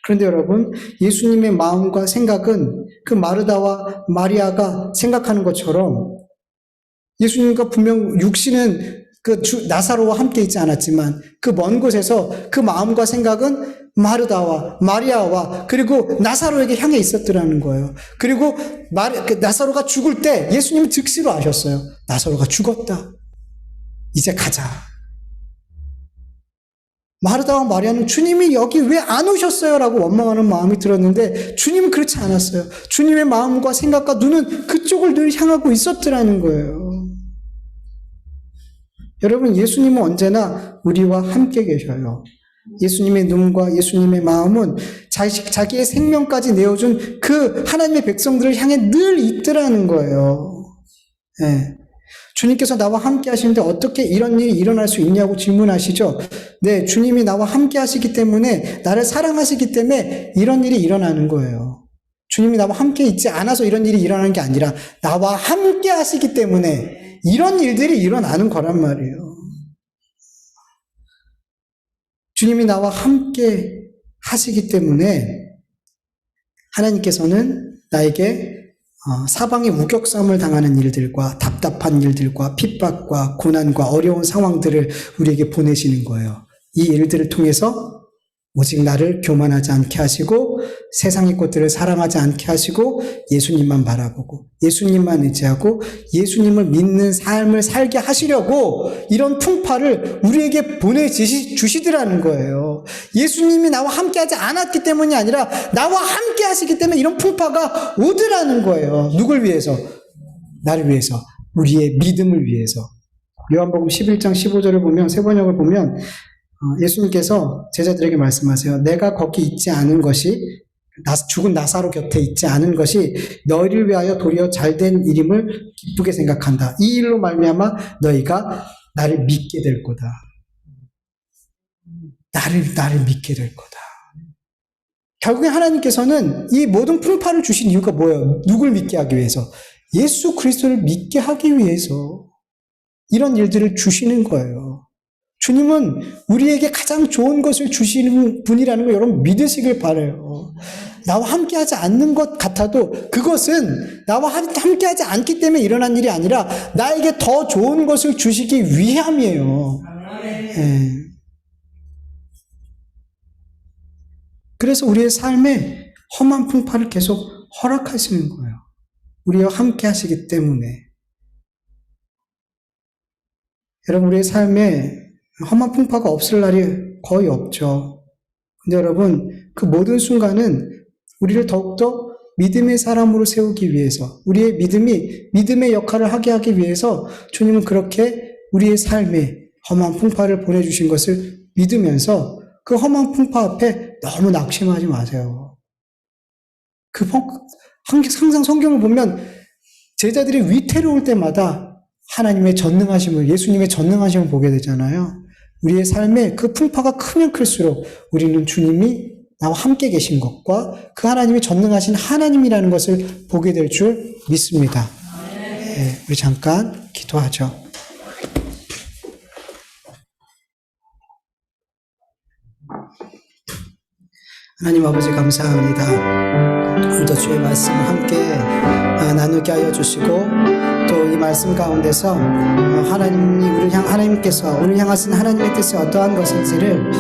그런데 여러분, 예수님의 마음과 생각은 그 마르다와 마리아가 생각하는 것처럼 예수님과 분명 육신은 나사로와 함께 있지 않았지만 그 먼 곳에서 그 마음과 생각은 마르다와 마리아와 그리고 나사로에게 향해 있었더라는 거예요. 그리고 나사로가 죽을 때 예수님은 즉시로 아셨어요. 나사로가 죽었다. 이제 가자. 마르다와 마리아는 주님이 여기 왜 안 오셨어요? 라고 원망하는 마음이 들었는데 주님은 그렇지 않았어요. 주님의 마음과 생각과 눈은 그쪽을 늘 향하고 있었더라는 거예요. 여러분, 예수님은 언제나 우리와 함께 계셔요. 예수님의 눈과 예수님의 마음은 자기의 생명까지 내어준 그 하나님의 백성들을 향해 늘 있더라는 거예요. 네. 주님께서 나와 함께 하시는데 어떻게 이런 일이 일어날 수 있냐고 질문하시죠? 네, 주님이 나와 함께 하시기 때문에, 나를 사랑하시기 때문에 이런 일이 일어나는 거예요. 주님이 나와 함께 있지 않아서 이런 일이 일어나는 게 아니라 나와 함께 하시기 때문에 이런 일들이 일어나는 거란 말이에요. 주님이 나와 함께 하시기 때문에 하나님께서는 나에게 사방에 우격싸움을 당하는 일들과 답답한 일들과 핍박과 고난과 어려운 상황들을 우리에게 보내시는 거예요. 이 일들을 통해서 오직 나를 교만하지 않게 하시고 세상의 것들을 사랑하지 않게 하시고 예수님만 바라보고 예수님만 의지하고 예수님을 믿는 삶을 살게 하시려고 이런 풍파를 우리에게 보내주시더라는 거예요. 예수님이 나와 함께하지 않았기 때문이 아니라 나와 함께 하시기 때문에 이런 풍파가 오더라는 거예요. 누굴 위해서? 나를 위해서. 우리의 믿음을 위해서. 요한복음 11장 15절을 보면, 세 번역을 보면 예수님께서 제자들에게 말씀하세요. 내가 거기 있지 않은 것이, 죽은 나사로 곁에 있지 않은 것이 너희를 위하여 도리어 잘된 일임을 기쁘게 생각한다. 이 일로 말미암아 너희가 나를 믿게 될 거다. 나를 믿게 될 거다. 결국에 하나님께서는 이 모든 풍파를 주신 이유가 뭐예요? 누굴 믿게 하기 위해서? 예수 그리스도를 믿게 하기 위해서 이런 일들을 주시는 거예요. 주님은 우리에게 가장 좋은 것을 주시는 분이라는 걸 여러분 믿으시길 바라요. 나와 함께하지 않는 것 같아도 그것은 나와 함께하지 않기 때문에 일어난 일이 아니라 나에게 더 좋은 것을 주시기 위함이에요. 네. 그래서 우리의 삶에 험한 풍파를 계속 허락하시는 거예요. 우리와 함께 하시기 때문에. 여러분, 우리의 삶에 험한 풍파가 없을 날이 거의 없죠. 근데 여러분, 그 모든 순간은 우리를 더욱더 믿음의 사람으로 세우기 위해서, 우리의 믿음의 역할을 하기 위해서 주님은 그렇게 우리의 삶에 험한 풍파를 보내주신 것을 믿으면서 그 험한 풍파 앞에 너무 낙심하지 마세요. 항상 성경을 보면 제자들이 위태로울 때마다 하나님의 전능하심을, 예수님의 전능하심을 보게 되잖아요. 우리의 삶에 그 풍파가 크면 클수록 우리는 주님이 나와 함께 계신 것과 그 하나님이 전능하신 하나님이라는 것을 보게 될 줄 믿습니다. 네, 우리 잠깐 기도하죠. 하나님 아버지 감사합니다. 오늘도 주의 말씀을 함께 나누게 하여 주시고 또 이 말씀 가운데서 하나님께서 우리를 향하신 하나님의 뜻이 어떠한 것인지를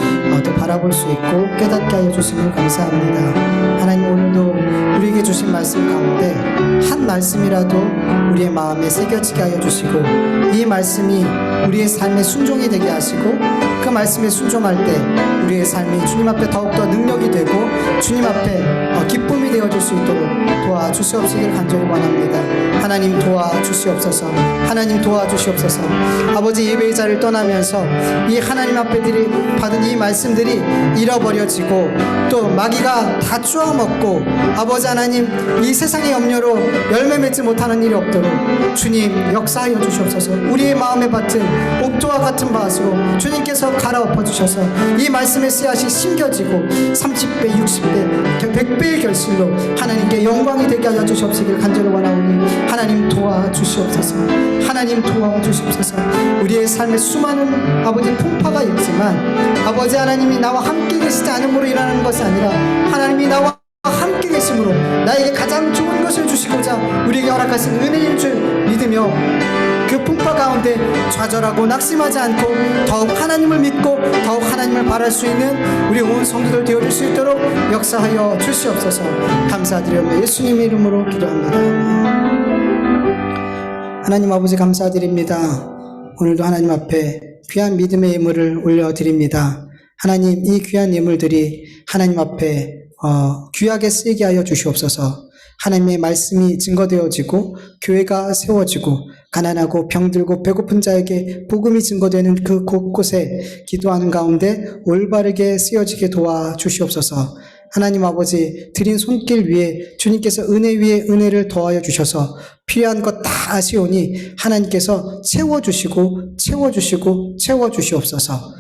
또 바라볼 수 있고 깨닫게 하여 주심을 감사합니다. 하나님 오늘도 우리에게 주신 말씀 가운데 한 말씀이라도 우리의 마음에 새겨지게 하여 주시고 이 말씀이 우리의 삶에 순종이 되게 하시고 그 말씀에 순종할 때 우리의 삶이 주님 앞에 더욱더 능력이 되고 주님 앞에 기쁨이 되어질 수 있도록 도와주시옵시길 간절히 원합니다. 하나님 도와주시옵소서. 하나님 도와주시옵소서. 아버지 예배의 자리를 떠나면서 이 하나님 앞에 받은 이 말씀들이 잃어버려지고 또 마귀가 다 쪼아먹고 아버지 하나님 이 세상의 염려로 열매 맺지 못하는 일이 없도록 주님 역사하여 주시옵소서. 우리의 마음에 밭은 옥토와 같은 밭으로 주님께서 갈아엎어 주셔서 이 말씀의 씨앗이 심겨지고 30배, 60배, 100배의 결실로 하나님께 영광이 되게 하여 주시옵시길 간절히 원하오니 하나님 도와주시옵소서. 하나님 도와주시옵소서. 우리의 삶에 수많은 아버지 풍파가 있지만 아버지 하나님이 나와 함께 계시지 않음으로 일어나는 것이 아니라 하나님이 나와 함께 계심으로 나에게 가장 좋은 것을 주시고자 우리에게 허락하신 은혜인 줄 믿으며 그 풍파 가운데 좌절하고 낙심하지 않고 더욱 하나님을 믿고 더욱 하나님을 바랄 수 있는 우리 온 성도들 되어줄 수 있도록 역사하여 주시옵소서. 감사드리며 예수님의 이름으로 기도합니다. 하나님 아버지 감사드립니다. 오늘도 하나님 앞에 귀한 믿음의 예물을 올려드립니다. 하나님 이 귀한 예물들이 하나님 앞에 귀하게 쓰이게 하여 주시옵소서. 하나님의 말씀이 증거되어지고 교회가 세워지고 가난하고 병들고 배고픈 자에게 복음이 증거되는 그 곳곳에 기도하는 가운데 올바르게 쓰여지게 도와주시옵소서. 하나님 아버지 드린 손길 위에 주님께서 은혜 위에 은혜를 더하여 주셔서 필요한 것 다 아시오니 하나님께서 채워주시고 채워주시옵소서.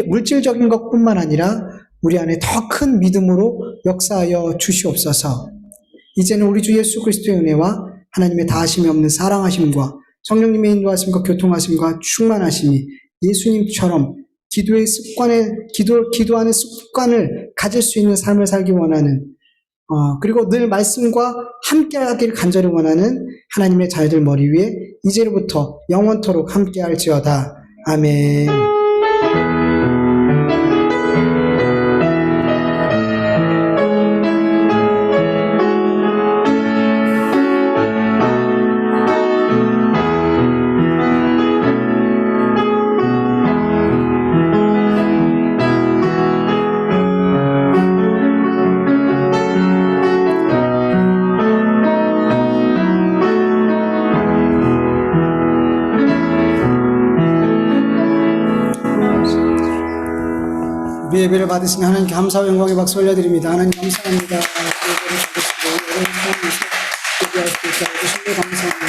물질적인 것뿐만 아니라 우리 안에 더 큰 믿음으로 역사하여 주시옵소서. 이제는 우리 주 예수 그리스도의 은혜와 하나님의 다하심이 없는 사랑하심과 성령님의 인도하심과 교통하심과 충만하심이 예수님처럼 기도하는 습관을 가질 수 있는 삶을 살기 원하는 그리고 늘 말씀과 함께하길 간절히 원하는 하나님의 자녀들 머리 위에 이제로부터 영원토록 함께할지어다. 아멘. 우리 예배를 받으시는 하나님께 감사와 영광의 박수 올려드립니다. 하나님 감사합니다. 예배를 받으시고 여러분 삶에서 예배할 수 있게 해주신 데 감사합니다.